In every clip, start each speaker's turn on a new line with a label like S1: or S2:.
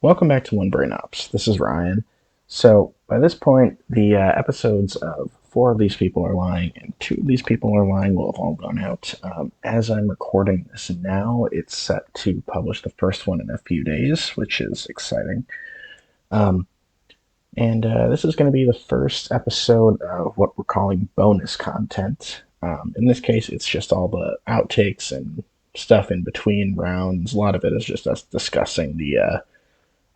S1: Welcome back to One Brain Ops. This is Ryan. So, by this point, the episodes of four of these people are lying and two of these people are lying will have all gone out. As I'm recording this now, it's set to publish the first one in a few days, which is exciting. And this is going to be the first episode of what we're calling bonus content. In this case, it's just all the outtakes and stuff in between rounds. A lot of it is just us discussing the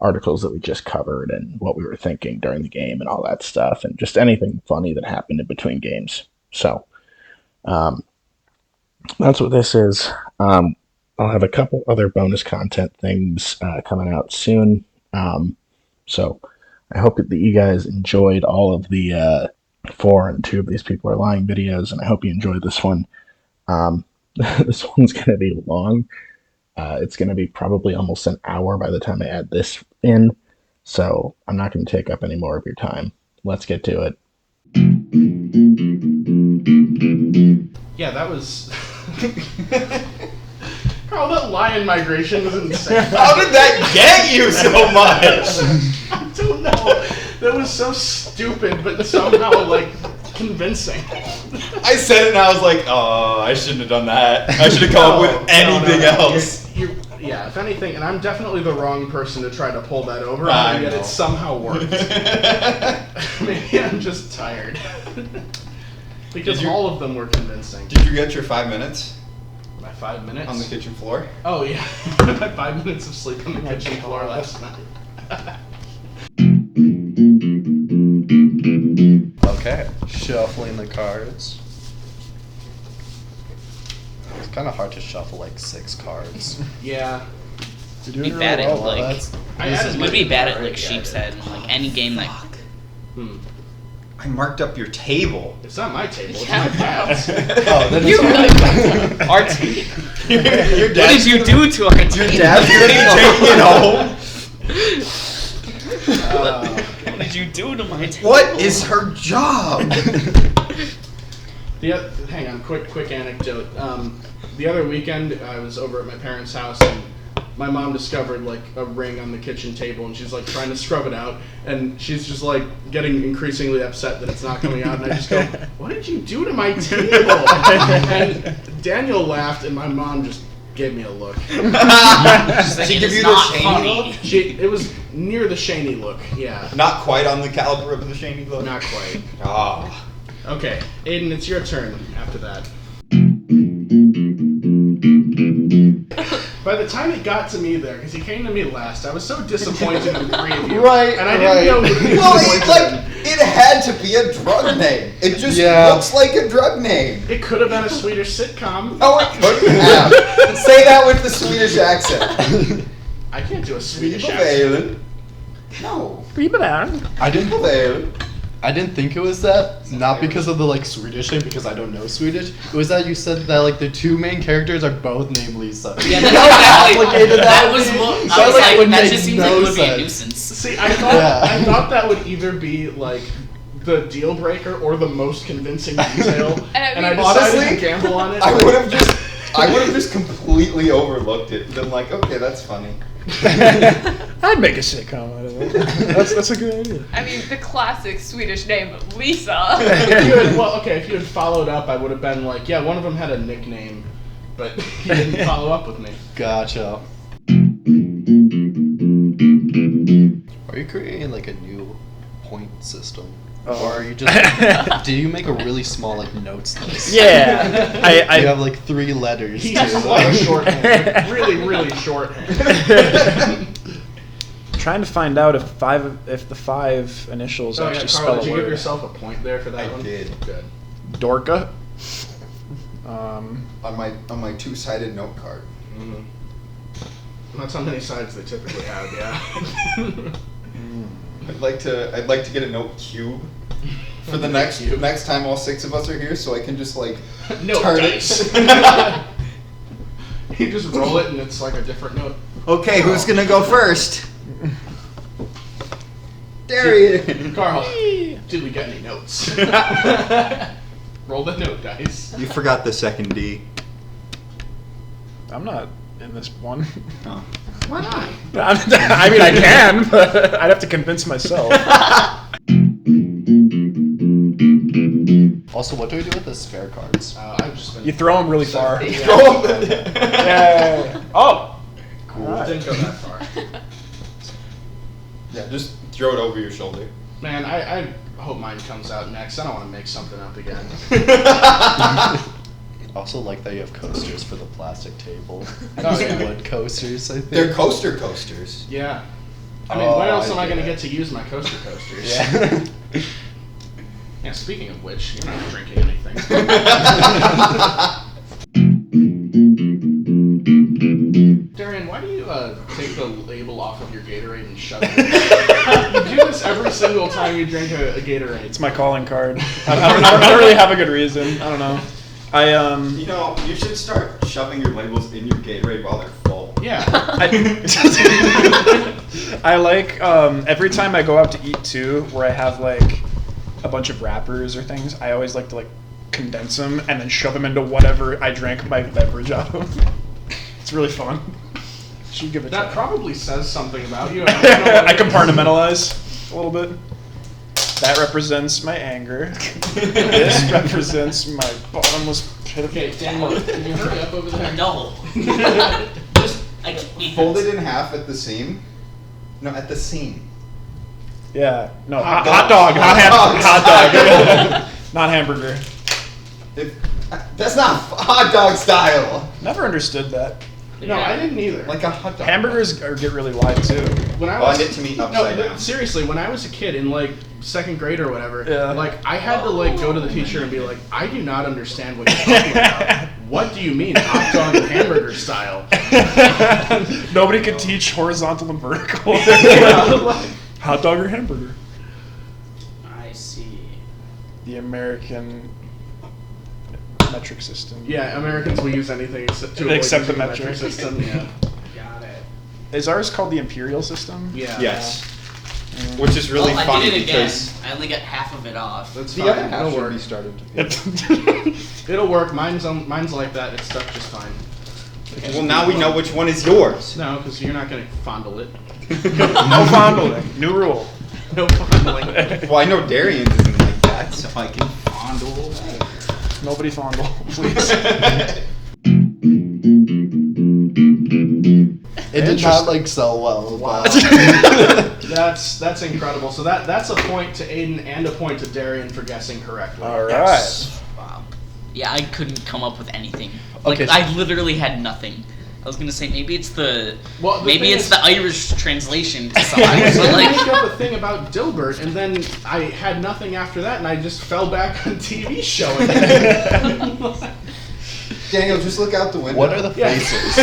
S1: articles that we just covered and what we were thinking during the game and all that stuff, and just anything funny that happened in between games. So that's what this is. I'll have a couple other bonus content things coming out soon. So I hope that you guys enjoyed all of the 4 and 2 of these people are lying videos, and I hope you enjoyed this one. This one's going to be long. It's going to be probably almost an hour by the time I add this in, so I'm not going to take up any more of your time. Let's get to it.
S2: Yeah, that was... Carl, that lion migration was insane.
S3: How did that get you so much?
S2: I don't know. That was so stupid, but somehow, convincing.
S3: I said it and I was like, oh, I shouldn't have done that. I should have come up with anything else.
S2: Yeah, if anything, and I'm definitely the wrong person to try to pull that over,
S3: I
S2: yet
S3: know.
S2: it somehow worked. Maybe I'm just tired. Because all of them were convincing.
S3: Did you get your 5 minutes?
S2: My 5 minutes?
S3: On the kitchen floor?
S2: Oh, yeah. My 5 minutes of sleep on the kitchen floor last night.
S4: Okay, shuffling the cards. It's kind of hard to shuffle like 6 cards.
S2: Yeah.
S5: Be bad at would be bad at like sheep's head, like any game that.
S3: I marked up your table.
S2: It's not my table, it's my dad's.
S4: Oh, then
S5: You
S4: it's
S5: our table.
S3: Your
S5: What did you do to our table?
S3: Your dad's gonna be taking it home.
S5: What did you do to my table?
S3: What is her job?
S2: Hang on, quick anecdote. The other weekend, I was over at my parents' house, and my mom discovered a ring on the kitchen table, and she's trying to scrub it out, and she's just getting increasingly upset that it's not coming out, and I just go, "What did you do to my table?" And Daniel laughed, and my mom just gave me a look.
S3: She give you the Shaney look?
S2: It was near the Shaney look, yeah.
S3: Not quite on the caliber of the Shaney look?
S2: Not quite.
S3: Ah.
S2: Okay, Aiden, it's your turn after that. By the time it got to me there, because he came to me last, I was so disappointed in the 3 of you.
S4: Right,
S2: and I didn't know who he
S3: Well,
S2: was disappointed in.
S3: it had to be a drug name. It just looks like a drug name.
S2: It could have been a Swedish sitcom.
S3: Oh, it couldn't have. Say that with the Swedish accent.
S2: I can't do a Swedish accent.
S3: No.
S4: I didn't think it was that, not because of the Swedish name, because I don't know Swedish. It was that you said that the 2 main characters are both named Lisa.
S5: Yeah, that was
S4: So
S5: I was like,
S4: would
S5: that
S4: make
S5: just seems
S4: no
S5: like it would be a
S4: sense.
S5: nuisance.
S2: See, I thought that would either be the deal breaker or the most convincing detail, and I decided
S3: honestly,
S2: to gamble on it.
S3: I would have just completely overlooked it and been okay, that's funny.
S6: I'd make a sitcom out of it. That's a good idea.
S7: I mean, the classic Swedish name, Lisa.
S2: If you had followed up, I would have been yeah, one of them had a nickname, but he didn't follow up with me.
S4: Gotcha. Are you creating a new point system? Or are you just... do you make a really small notes list?
S6: Yeah.
S4: You have 3 letters.
S2: He has a lot of shorthand, really, really shorthand.
S6: Trying to find out if the 5 initials actually
S2: Carl,
S6: spell
S2: did
S6: a
S2: you
S6: word.
S2: give yourself a point there for that
S3: I
S2: one?
S3: did.
S2: Good.
S6: Dorka.
S3: On my 2-sided note card.
S2: Mm-hmm. That's how many sides they typically have, yeah.
S3: I'd like to get a note cube for the next time all 6 of us are here, so I can just
S2: Note
S3: turn
S2: dice.
S3: it.
S2: You just roll it and it's a different note.
S3: Okay, who's gonna go first? Darian.
S2: Carl, did we get any notes? Roll the note dice.
S3: You forgot the second D.
S6: I'm not in this one.
S3: Oh.
S2: Why not?
S6: I mean, I can, but I'd have to convince myself.
S4: Also, what do we do with the spare cards?
S2: I've just been.
S6: You throw them really far.
S2: Yeah.
S6: Yeah. Oh.
S3: Cool.
S6: All right.
S2: Didn't go that far.
S3: Yeah, just throw it over your shoulder.
S2: Man, I hope mine comes out next. I don't want to make something up again.
S4: Also, like that you have coasters for the plastic table.
S2: Oh, yeah.
S4: Wood coasters, I think.
S3: They're coasters.
S2: Yeah. I mean,
S4: Oh,
S2: when else
S4: I
S2: am I
S4: get
S2: going to
S4: it.
S2: get to use my coasters?
S4: Yeah.
S2: Yeah, speaking of which, you're not drinking anything. Darian, why do you take the label off of your Gatorade and shove it? You do this every single time you drink a Gatorade.
S6: It's my calling card. I don't really have a good reason. I don't know.
S3: You know, you should start shoving your labels in your Gatorade while they're full.
S2: Yeah.
S6: I like every time I go out to eat too, where I have like a bunch of wrappers or things. I always like to like condense them and then shove them into whatever I drank my beverage out of. It's really fun. Should give it.
S2: That
S6: a try.
S2: probably says something about you. I don't know what
S6: I
S2: it is.
S6: compartmentalize a little bit. That represents my anger. This represents my bottomless pit of
S2: Okay, Daniel, can you hurry up over there?
S5: No.
S2: Just
S5: I can't.
S3: Fold it in half at the seam. No, at the seam.
S6: Yeah. No.
S2: Hot
S6: Hot
S2: dog.
S6: dog. Hot dog. Not hamburger.
S3: That's not hot dog style.
S6: Never understood that.
S2: No, I didn't either.
S3: Like a hot dog.
S6: Hamburgers get really wide too.
S2: When I
S3: Oh,
S2: was
S3: I get to meet
S2: no,
S3: upside
S2: but
S3: down.
S2: seriously, when I was a kid in like second grade or whatever,
S6: Yeah.
S2: like I had to like go to the teacher and be like, I do not understand what you're talking about. What do you mean hot dog and hamburger style?
S6: Nobody could teach horizontal and vertical. Hot dog or hamburger?
S5: I see.
S6: The American metric system.
S2: Yeah, Americans will use anything except to avoid
S6: Except the
S2: using
S6: metric.
S2: system. Yeah.
S5: Got it.
S6: Is ours called the imperial system?
S2: Yeah.
S3: Yes. Which is really
S5: I
S3: funny
S5: did it again.
S3: because
S5: I only got half of it off.
S2: That's
S3: the
S2: fine.
S3: other half
S2: It'll
S3: should
S2: work.
S3: be started.
S2: It'll work. Mine's like that. It's stuck just fine.
S3: Well, now we know which one is yours.
S2: No, because you're not gonna fondle it.
S6: No fondling. New rule.
S2: No fondling.
S3: Well, I know Darian's isn't like that, so I can fondle.
S6: Nobody fondle, please.
S4: It did not like sell well.
S2: Wow.
S4: But
S2: That's incredible. So that's a point to Aiden and a point to Darian for guessing correctly.
S6: All right.
S5: Yes. Wow. Yeah, I couldn't come up with anything. Like
S4: Okay.
S5: I literally had nothing. I was gonna say maybe it's the
S2: Well,
S5: maybe
S2: thing
S5: it's
S2: is-
S5: the Irish translation to
S2: I
S5: something.
S2: was
S5: But
S2: gonna
S5: like,
S2: make up a thing about Dilbert, and then I had nothing after that, and I just fell back on TV show again.
S3: Daniel, just look out the window.
S4: what are the
S2: Yeah.
S4: faces?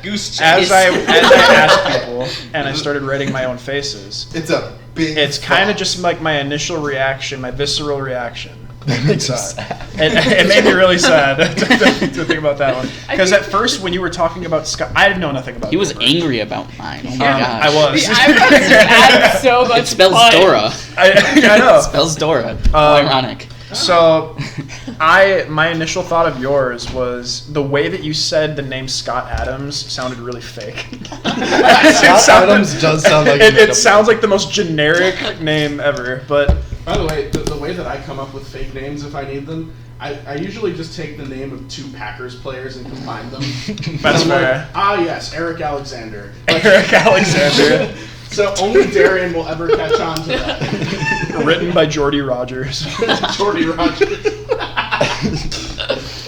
S5: goose
S6: As
S5: cheese.
S6: I asked people and I started writing my own faces,
S3: It's a big.
S6: it's kind of
S3: fuck.
S6: just like my initial reaction, my visceral reaction.
S4: That makes you
S6: So,
S4: sad.
S6: it made me really sad to think about that one. Because at first, when you were talking about Scott, I know nothing about
S5: He was
S6: Dilbert.
S5: angry about mine. Oh my gosh.
S6: I was.
S7: The eyebrows just add so much
S5: It spells
S7: fun.
S5: Dora.
S6: I know.
S5: It spells Dora. How ironic.
S6: So, my initial thought of yours was the way that you said the name Scott Adams sounded really fake.
S4: Scott Adams does sound like a
S6: it
S4: made-up
S6: sounds like the most generic name ever. But
S2: By the way, the way that I come up with fake names if I need them, I usually just take the name of two Packers players and combine them.
S6: That's
S2: I'm like,
S6: fair.
S2: yes, Eric Alexander.
S6: Eric Alexander,
S2: So only Darian will ever catch on to that.
S6: written by Jordy Rogers.
S2: Jordy Rogers.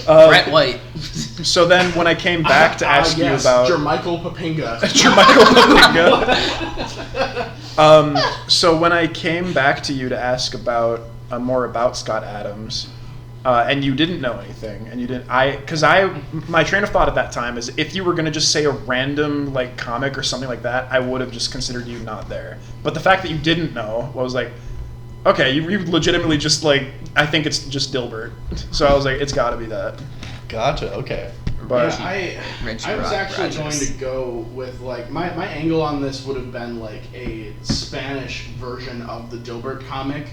S5: Brett White.
S6: So then, when I came back to ask you
S2: yes,
S6: about
S2: Jermichael Papinga.
S6: Jermichael Papinga. So when I came back to you to ask about more about Scott Adams, and you didn't know anything, and you didn't, my train of thought at that time is if you were gonna just say a random like comic or something like that, I would have just considered you not there. But the fact that you didn't know was like, okay, you legitimately just like, I think it's just Dilbert. So I was like, it's got to be that.
S4: Gotcha. Okay.
S6: But
S2: Yeah,
S5: Reggie
S2: I was actually
S5: Rogers.
S2: going to go with like my angle on this would have been like a Spanish version of the Dilbert comic.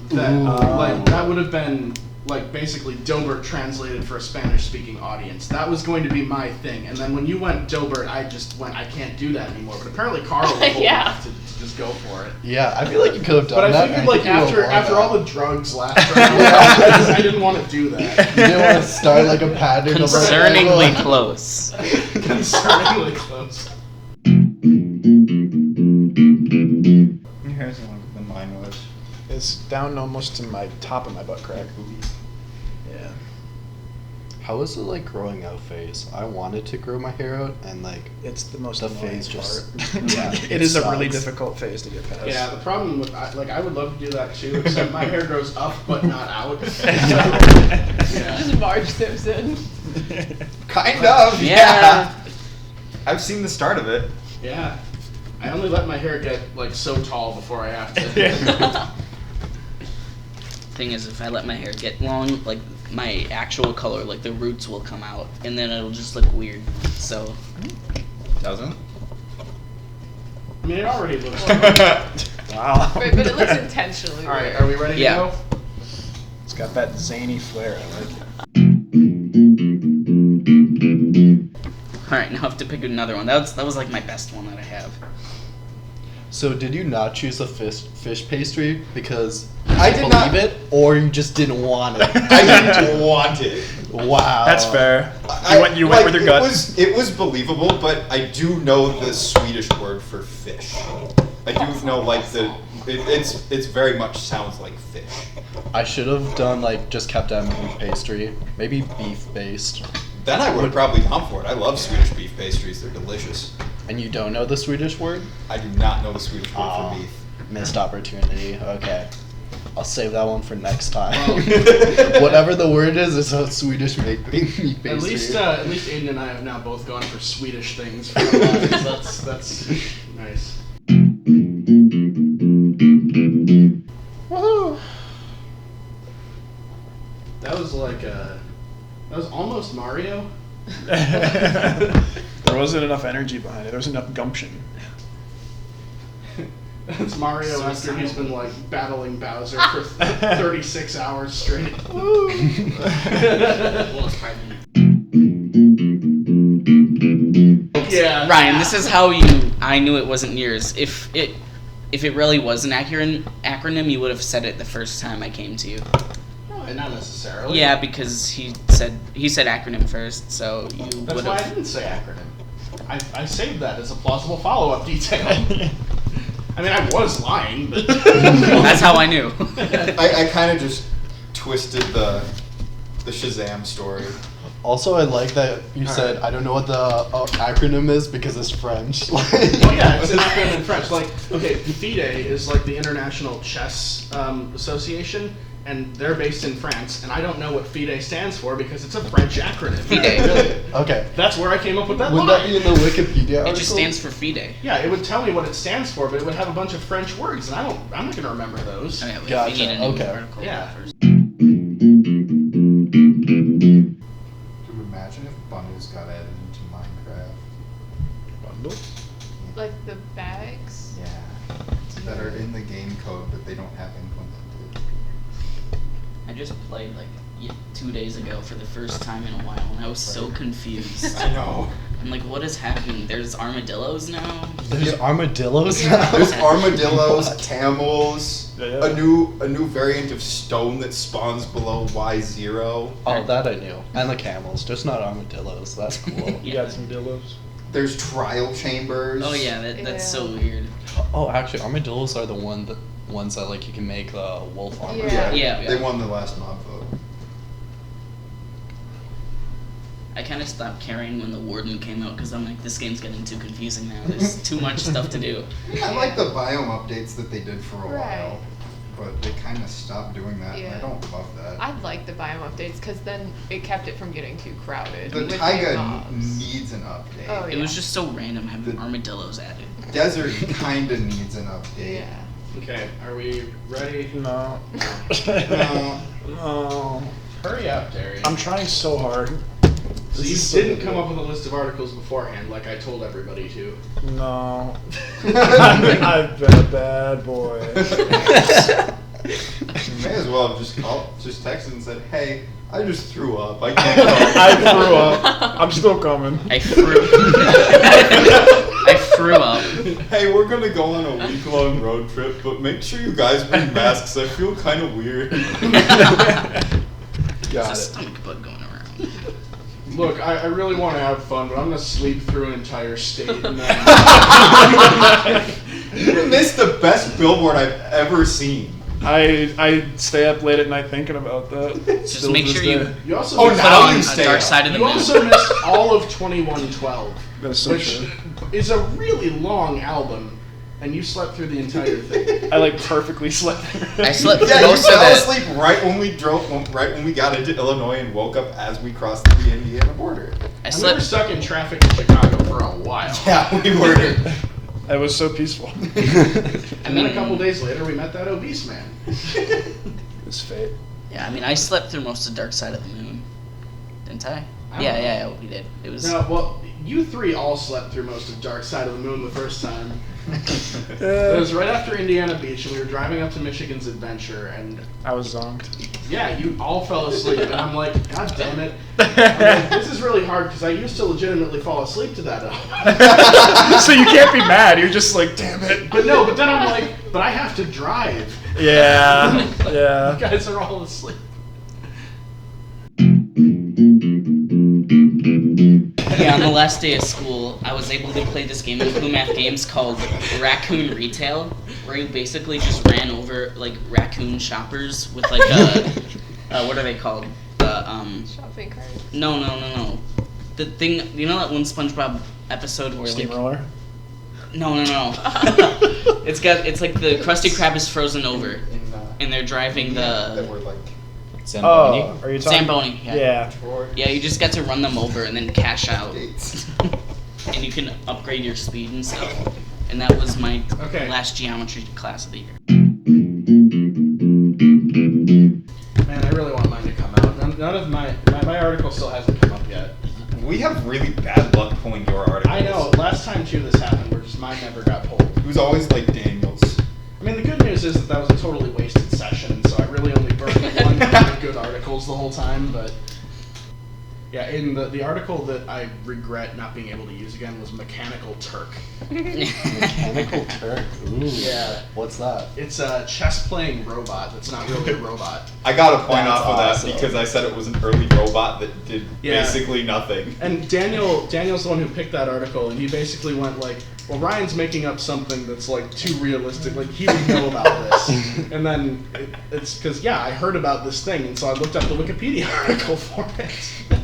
S2: That like that would have been like basically Dilbert translated for a Spanish-speaking audience. That was going to be my thing. And then when you went Dilbert, I just went, I can't do that anymore. But apparently Carl was bold enough to just go for it.
S4: Yeah, I feel like you could have done
S2: But
S4: that.
S2: I figured like after all the drugs last round, I didn't want to do that.
S4: You didn't want to start like a pattern of
S5: Concerningly close.
S2: Concerningly close.
S3: Your hair's longer than mine was.
S6: It's down almost to my top of my butt crack. Yeah.
S4: How was it like growing out phase? I wanted to grow my hair out and like
S6: It's the most
S4: the
S6: annoying
S4: phase just
S6: part.
S4: yeah,
S6: It is a really
S4: sucks.
S6: difficult phase to get past.
S2: Yeah, the problem with I would love to do that too, except my hair grows up but not out.
S7: Just Marge Simpson.
S3: Kind of.
S5: Yeah.
S3: I've seen the start of it.
S2: Yeah. I only let my hair get like so tall before I have to.
S5: Thing is, if I let my hair get long, like my actual color, like the roots will come out, and then it'll just look weird. So
S3: Doesn't?
S2: I mean, it already looks.
S6: Wow.
S7: Right, but it looks intentionally
S2: All right,
S7: weird.
S2: are we ready
S5: Yeah.
S2: to go?
S6: It's got that zany flair. I like it.
S5: all right, now I have to pick another one. That was like my best one that I have.
S4: So did you not choose a fish pastry because
S3: I
S4: you
S3: did
S4: believe
S3: not-
S4: it, or you just didn't want it?
S3: I didn't want it.
S4: Wow.
S6: That's fair. You went with your gut.
S3: It was believable, but I do know the Swedish word for fish. I do know like it's very much sounds like fish.
S4: I should have done like just kept at meat pastry, maybe beef based.
S3: Then I would have probably gone for it. I love Swedish beef pastries; they're delicious.
S4: And you don't know the Swedish word?
S3: I do not know the Swedish word
S4: Oh,
S3: for beef.
S4: missed opportunity. Okay. I'll save that one for next time. Whatever the word is, it's a Swedish meat pastry.
S2: At least Aiden and I have now both gone for Swedish things for our lives. That's nice.
S6: Woohoo!
S2: That was like that was almost Mario.
S6: There wasn't enough energy behind it. There wasn't enough gumption.
S2: That's Mario after he's been like battling Bowser for 36 hours straight. Yeah.
S5: Ryan, this is how I knew it wasn't yours. If it really was an acronym, you would have said it the first time I came to you.
S2: No, not necessarily.
S5: Yeah, because he said acronym first, so you
S2: That's
S5: would
S2: why I
S5: have.
S2: didn't say acronym. I saved that as a plausible follow-up detail. I mean, I was lying, but
S5: That's how I knew.
S3: I kind of just twisted the Shazam story.
S4: Also, I like that you said, I don't know what the acronym is because it's French.
S2: well, yeah, it's an acronym in French. Like, okay, FIDE is like the International Chess Association, and they're based in France, and I don't know what FIDE stands for because it's a French acronym.
S5: FIDE.
S3: Really?
S4: Okay.
S2: That's where I came up with that
S4: Would
S2: line.
S4: that be in the Wikipedia article?
S5: It just stands for FIDE.
S2: Yeah, it would tell me what it stands for, but it would have a bunch of French words, and I'm not going to remember those.
S5: Oh, yeah, we
S4: Gotcha,
S5: need a new
S4: okay.
S5: article
S2: Yeah.
S5: first.
S3: Dude, imagine if bundles got added into Minecraft.
S6: Bundle?
S7: Like the bags?
S3: Yeah. That are in the game code, but they don't have implemented.
S5: I just played like 2 days ago for the first time in a while, and I was so confused.
S3: I know.
S5: I'm like, what is happening? There's armadillos now?
S4: There's armadillos now?
S3: There's armadillos, camels,
S6: Yeah.
S3: a new variant of stone that spawns below Y0.
S4: Oh, that I knew. And the camels, just not armadillos. That's cool.
S6: You got some dillos?
S3: There's trial chambers.
S5: Oh yeah, that's so
S7: Yeah.
S5: weird.
S4: Oh, actually, armadillos are the ones that like you can make wolf armor.
S7: Yeah.
S5: Yeah.
S3: They won the last mob vote.
S5: I kind of stopped caring when the Warden came out because I'm like, this game's getting too confusing now. There's too much stuff to do.
S3: I like the biome updates that they did for a
S7: Right.
S3: while, but they kind of stopped doing that, and I
S7: Yeah.
S3: don't love that.
S7: I like the biome updates because then it kept it from getting too crowded.
S3: The
S7: with new
S3: taiga
S7: mobs.
S3: needs an update.
S7: Oh,
S5: It
S7: yeah.
S5: was just so random having
S3: The-
S5: armadillos added.
S3: Desert kind of needs an update.
S7: Yeah.
S2: Okay, are we ready?
S6: No.
S3: No.
S6: No.
S2: Hurry up, Derry.
S6: I'm trying so hard.
S2: So you
S6: This is so
S2: didn't
S6: good.
S2: come up with a list of articles beforehand, like I told everybody to.
S6: No. I've been a bad boy.
S3: You may as well have just texted and said, "Hey, I just threw up. I can't go."
S6: I threw up. I'm still coming.
S5: I threw up.
S3: Hey, we're gonna go on a week-long road trip, but make sure you guys bring masks. I feel kind of weird.
S5: There's a
S6: Got it.
S5: stomach bug going around.
S2: Look, I really want to have fun, but I'm gonna sleep through an entire state. And then
S3: You missed the best billboard I've ever seen.
S6: I stay up late at night thinking about that.
S5: Just
S6: Still
S5: make
S6: to
S5: sure
S6: this
S5: you
S6: day.
S2: you also
S3: Oh,
S2: missed,
S3: now
S5: on
S3: you
S5: a
S3: stay
S5: Dark
S3: up.
S5: Side of the
S2: you
S5: Moon.
S2: also missed all of 2112,
S6: That's so
S2: which
S6: true.
S2: is a really long album, and you slept through the entire thing.
S6: I like perfectly slept.
S5: I slept through
S3: Yeah, you
S5: most of
S3: fell
S5: it.
S3: asleep right when we got into Illinois and woke up as we crossed the Indiana border.
S5: I
S2: And we were
S5: slept.
S2: stuck in traffic in Chicago for a while.
S3: Yeah, we were.
S6: It was so peaceful.
S2: And then a couple days later, we met that obese man.
S6: It's fate.
S5: Yeah, I mean, I slept through most of Dark Side of the Moon, didn't I?
S2: I
S5: Yeah,
S2: don't
S5: yeah, yeah, we did. It was.
S2: No, well, you three all slept through most of Dark Side of the Moon the first time. It was right after Indiana Beach, and we were driving up to Michigan's Adventure, and
S6: I was zonked.
S2: yeah, you all fell asleep, and I'm like, God damn it. I'm like, this is really hard, because I used to legitimately fall asleep to that album.
S6: So you can't be mad. You're just like, damn it.
S2: But no, but then I'm like, but I have to drive.
S6: Yeah.
S2: You
S6: Yeah.
S2: guys are all asleep.
S5: Yeah, on the last day of school, I was able to play this game in Blue Math Games called Raccoon Retail, where you basically just ran over like raccoon shoppers with like what are they called?
S7: Shopping cart.
S5: No. The thing, you know that one SpongeBob episode where like
S6: Steamroller.
S5: no. It's like the Krusty Krab is frozen over, and they're driving
S3: that
S5: the
S3: were like
S6: Oh, are you talking?
S5: Zamboni.
S6: Yeah.
S5: Yeah, you just got to run them over and then cash out,
S3: dates.
S5: and you can upgrade your speed and stuff. And that was my
S2: Okay.
S5: last geometry class of the year.
S2: Man, I really want mine to come out. None of my article still hasn't come up yet.
S3: We have really bad luck pulling your articles.
S2: I know. Last time too this happened, where just mine never got pulled.
S3: It was always like Daniel's.
S2: I mean, the good news is that was a totally wasted session, so I really only burned one of the good articles the whole time. But yeah, in the article that I regret not being able to use again was Mechanical Turk.
S4: Mechanical Turk. Ooh.
S2: Yeah.
S4: What's that?
S2: It's a chess-playing robot that's not really a robot.
S3: I got a point
S4: That's
S3: off of
S4: awesome.
S3: that because I said it was an early robot that did
S2: Yeah.
S3: basically nothing.
S2: And Daniel's the one who picked that article, and he basically went like, well, Ryan's making up something that's like too realistic. Like he would know about this, and then it's because I heard about this thing, and so I looked up the Wikipedia article for it.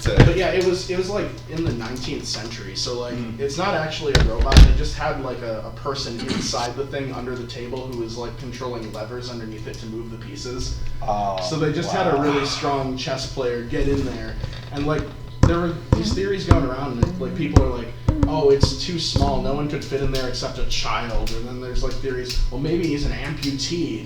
S2: But yeah, it was like in the 19th century, so like it's not actually a robot. They just had like a person inside the thing under the table who was like controlling levers underneath it to move the pieces.
S4: Oh,
S2: So they just had a really strong chess player get in there, and like there were these theories going around, and like people are like, oh, it's too small, no one could fit in there except a child. And then there's like theories, well, maybe he's an amputee.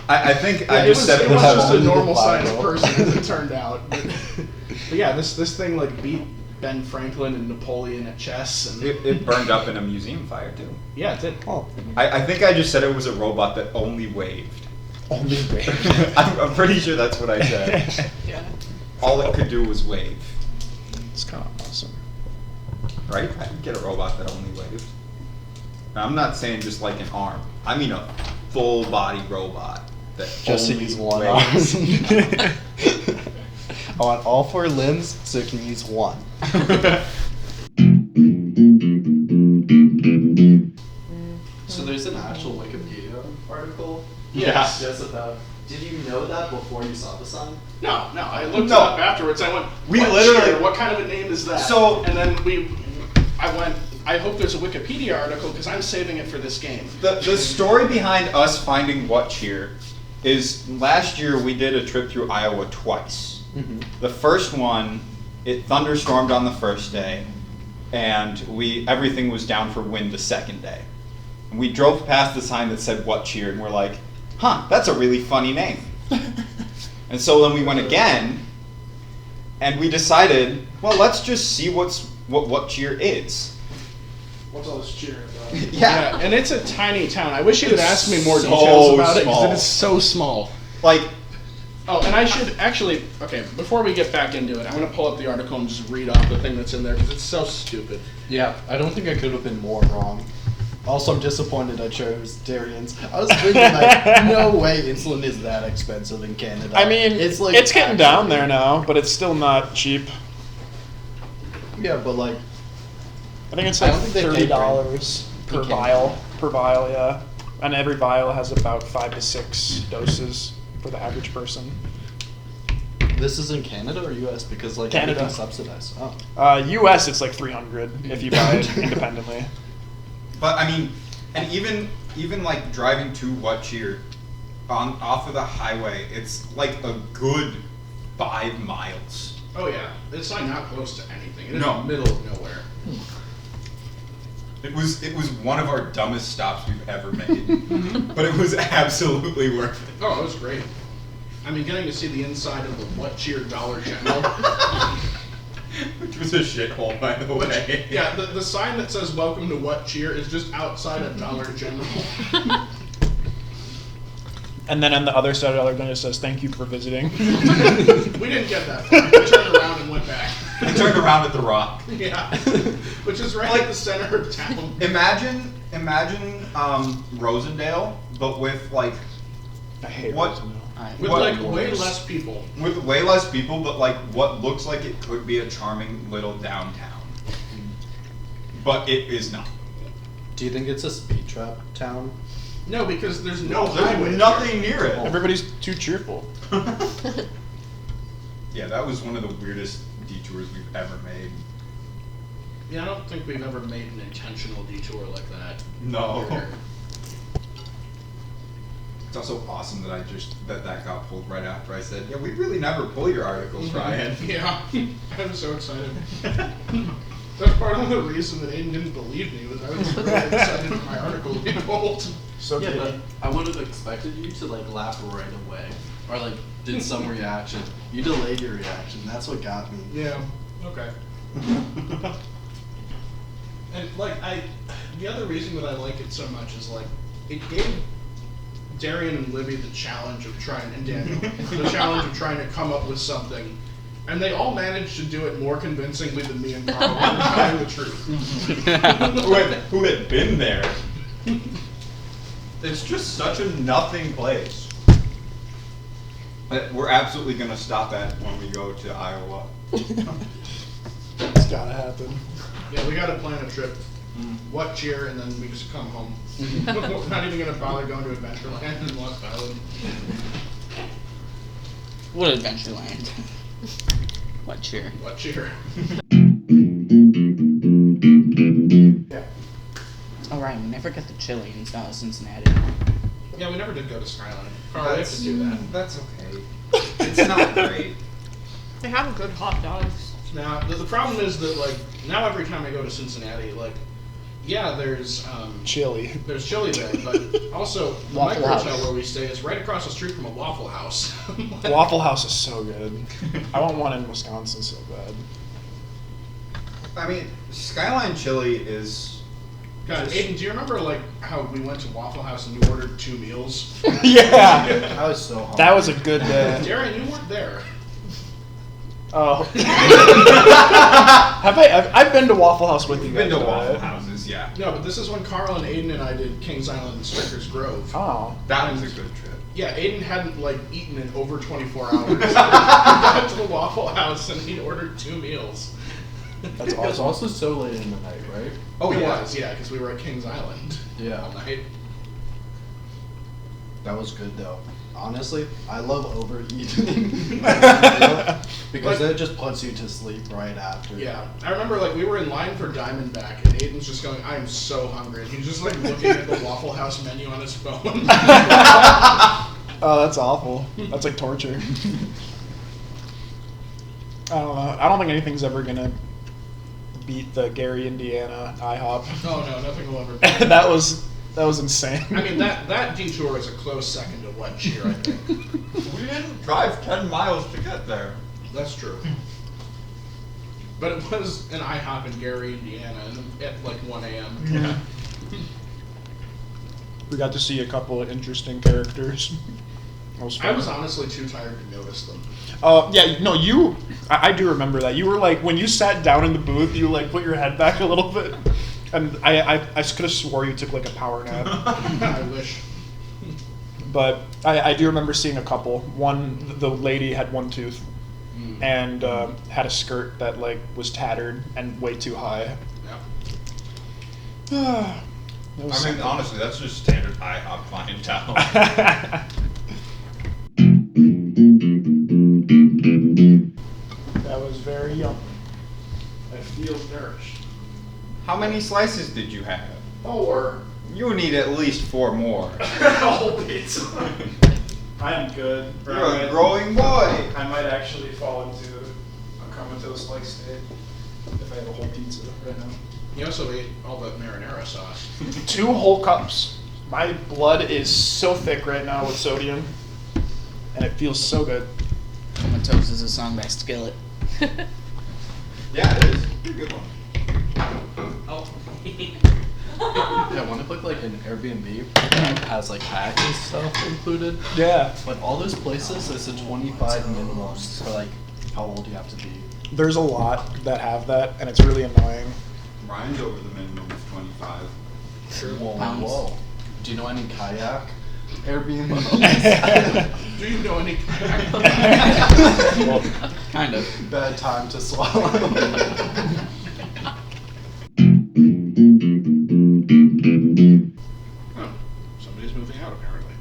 S3: I think
S2: Yeah,
S3: I just said
S2: it was just a
S4: Viral.
S2: normal sized person, as it turned out. But yeah, this thing like beat Ben Franklin and Napoleon at chess, and
S3: It burned up in a museum fire too.
S2: yeah, it did.
S4: Oh,
S3: I think I just said it was a robot that only waved.
S4: only way.
S3: I'm pretty sure that's what I said.
S7: Yeah.
S3: All it could do was wave,
S6: It's kind of awesome.
S3: right? I could get a robot that only waved. Now, I'm not saying just like an arm. I mean a full body robot that
S4: Just to
S3: only
S4: use one
S3: waves.
S4: arm. I want all four limbs so it can use one.
S8: So there's an actual Wikipedia article
S2: Yes.
S8: just about. Did you know that before you saw the sign?
S2: No, I looked
S3: No.
S2: it up afterwards. I went,
S3: We
S2: what
S3: literally-
S2: cheer? What kind of a name is that?
S3: So-
S2: and then I went, I hope there's a Wikipedia article because I'm saving it for this game.
S3: The story behind us finding what cheer is last year we did a trip through Iowa twice. The first one, it thunderstormed on the first day, and everything was down for wind the second day. And we drove past the sign that said what cheer, and we're like, huh, that's a really funny name. And so then we went again, and we decided, well, let's just see what cheer is.
S2: What's all this cheering about?
S3: Yeah.
S2: And it's a tiny town. I wish you had
S3: It's
S2: asked me more
S3: so
S2: details about it because
S3: small.
S2: it is so small.
S3: Like,
S2: Oh, and I should actually, okay, before we get back into it, I'm going to pull up the article and just read off the thing that's in there because it's so stupid.
S4: Yeah, I don't think I could have been more wrong. Also, I'm disappointed I chose Darian's. I was thinking, like, no way insulin is that expensive in Canada.
S6: I mean,
S4: it's like
S6: it's getting down
S4: actually-
S6: there now, but it's still not cheap.
S4: Yeah, but like,
S6: I think it's
S4: I
S6: like
S4: don't think they pay
S6: $30 per
S4: in
S6: vial. Per vial, yeah. And every vial has about 5 to 6 doses for the average person.
S4: this is in Canada or U.S. because like
S6: Canada.
S4: everything's subsidized. Oh.
S6: US, it's like $300 if you buy it independently.
S3: but I mean, and even like driving to What Cheer off of the highway, it's like a good 5 miles.
S2: Oh, yeah. It's like not close to anything. It is
S3: No.
S2: in the middle of nowhere.
S3: It was one of our dumbest stops we've ever made, but it was absolutely worth it.
S2: Oh, it was great. I mean, getting to see the inside of the What Cheer Dollar General.
S3: Which was a shithole, by the way.
S2: Yeah, the sign that says "Welcome to What Cheer" is just outside of Dollar General.
S6: And then on the other side of Dollar General it says, "Thank you for visiting."
S2: We didn't get that far. We turned around and went back.
S3: We turned around at the Rock.
S2: Yeah, which is right at the center of town.
S3: Imagine Rosendale, but with like
S6: I hate
S3: What?
S6: Rosenau.
S2: With
S3: What
S2: like way
S3: worse?
S2: less people.
S3: with way less people, but like what looks like it could be a charming little downtown, but it is not.
S4: Do you think it's a speed trap town?
S2: No, because there's no
S3: There's
S2: highway.
S3: nothing near it.
S6: Everybody's too cheerful.
S3: Yeah, that was one of the weirdest detours we've ever made.
S2: Yeah, I don't think we've ever made an intentional detour like that.
S3: No.
S2: Here.
S3: It's also awesome that that got pulled right after I said, yeah, we really never pull your articles, Ryan.
S2: Yeah, I'm so excited. That's part of the reason that Aiden didn't believe me was I was really excited for my article to be pulled.
S6: So
S8: Yeah,
S6: giddy.
S8: but I would have expected you to like laugh right away, or like did some reaction. You delayed your reaction. That's what got me.
S2: Yeah. Okay. And like the other reason that I like it so much is like it gave Darian and Libby the challenge of trying, and Daniel, the challenge of trying to come up with something, and they all managed to do it more convincingly than me and Carl were telling the truth.
S3: who had been there. It's just such a nothing place. That we're absolutely going to stop at when we go to Iowa.
S6: It's gotta happen.
S2: Yeah, we got to plan a trip. What cheer, and then we just come home. We're not even gonna bother going to Adventureland in Lost Island.
S5: What Adventureland? What cheer?
S2: What cheer?
S5: Oh right, we never got the chili in Cincinnati.
S2: Yeah, we never did go to Skyline. Carl, we have to do that.
S3: That's okay. It's not great.
S7: They have good hot dogs.
S2: Now, the problem is that, like, now every time I go to Cincinnati, like, yeah, there's
S6: Chili.
S2: chili there, but also the
S5: Waffle
S2: micro
S5: House.
S2: hotel where we stay is right across the street from a Waffle House.
S6: Waffle House is so good. I want one in Wisconsin so bad.
S3: I mean, Skyline Chili is...
S2: God, Aiden, do you remember, like, how we went to Waffle House and you ordered 2 meals?
S6: Yeah.
S4: I was so hungry.
S6: That was a good day.
S2: Darian, you weren't there.
S6: Oh. I've been to Waffle House with you
S3: We've
S6: guys.
S3: been to
S6: right?
S3: Waffle Houses, yeah.
S2: No, but this is when Carl and Aiden and I did Kings Island and Strikers Grove.
S6: Oh.
S3: That was a good trip.
S2: Yeah, Aiden hadn't, like, eaten in over 24 hours. We got to the Waffle House and he'd ordered 2 meals.
S6: That's
S8: It was
S6: awesome.
S8: also so late in the night, right?
S3: Oh,
S2: It
S3: yeah.
S2: was, yeah, because we were at Kings Island
S8: Yeah.
S2: all night.
S4: That was good though. Honestly, I love overeating because it just puts you to sleep right after.
S2: Yeah, I remember, like, we were in line for Diamondback, and Aiden's just going, I am so hungry. And he's just, like, looking at the Waffle House menu on his phone.
S6: Oh, that's awful. That's like torture. I don't know. I don't think anything's ever gonna beat the Gary, Indiana IHOP.
S2: Oh, no, nothing will ever be.
S6: that was insane.
S2: I mean, that detour is a close second to What Cheer, I think.
S3: We didn't drive 10 miles to get there.
S2: That's true. But it was an IHOP in Gary, Indiana, at like 1 a.m.
S6: Yeah. We got to see a couple of interesting characters.
S2: I was honestly too tired to notice them.
S6: Yeah, no, I do remember that. You were like, when you sat down in the booth, you like put your head back a little bit. And I could have swore you took like a power nap.
S2: I wish.
S6: But I do remember seeing a couple. One, the lady had one tooth and had a skirt that like was tattered and way too high.
S2: Yeah.
S3: I mean, honestly, that's just standard IHOP clientele.
S6: That was very yummy. I feel nourished.
S3: How many slices did you have?
S2: 4.
S3: You need at least 4 more.
S2: A whole pizza.
S6: I am good.
S3: You're a growing boy.
S6: I might actually fall into a comatose-like state if I have a whole pizza right now.
S2: You also ate all the marinara sauce.
S6: 2 whole cups. My blood is so thick right now with sodium, and it feels so good.
S5: Comatose is a song by Skillet.
S3: Yeah, it is. It's a good one.
S5: Oh.
S8: Yeah, I want to book like an Airbnb that has like hacks and stuff included.
S6: Yeah.
S8: But all those places, it's a 25 minimum for like how old you have to be.
S6: There's a lot that have that, and it's really annoying.
S3: Ryan's over the minimum of 25.
S8: Whoa,
S5: Pounds.
S8: whoa. Do you know any kayak Airbnb?
S2: Do you know any?
S5: Kind of.
S8: Bad time to swallow.
S2: Oh, somebody's moving out apparently.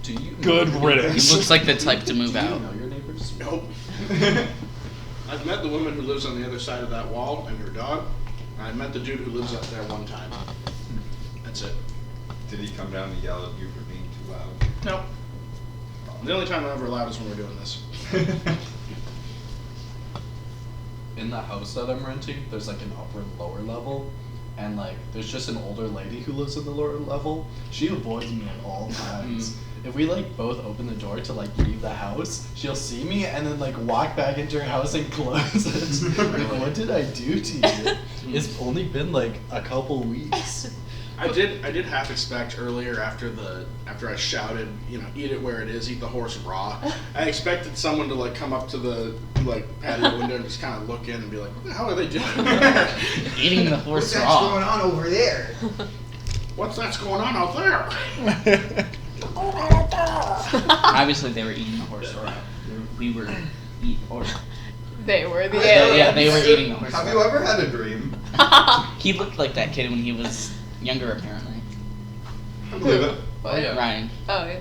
S8: Do you
S6: Good
S8: know
S6: riddance.
S5: He looks like the type to move
S8: Do you
S5: out.
S8: know your neighbors?
S2: Nope. I've met the woman who lives on the other side of that wall and her dog. I met the dude who lives up there one time. That's it.
S3: Did he come down to yell at you for being too loud?
S2: Nope. The only time I'm ever loud is when we're doing this.
S8: In the house that I'm renting, there's like an upper and lower level, and like there's just an older lady who lives in the lower level. She avoids me at all times. If we like both open the door to like leave the house, she'll see me and then like walk back into her house and close it. Like, what did I do to you? It's only been like a couple weeks.
S2: I did half expect earlier after I shouted, you know, eat it where it is, eat the horse raw. I expected someone to like come up to the like patio window and just kind of look in and be like, what the hell are they doing there?
S5: Eating the horse
S3: What's that
S5: raw.
S3: going on over there?
S2: What's that's going on out there?
S5: Obviously, they were eating the horse raw. We were
S7: They were the aliens.
S5: yeah, they were eating the horse
S3: Have
S5: raw.
S3: you ever had a dream?
S5: He looked like that kid when he was younger, apparently.
S3: I believe it.
S8: Oh yeah.
S5: Ryan.
S7: Oh, yeah.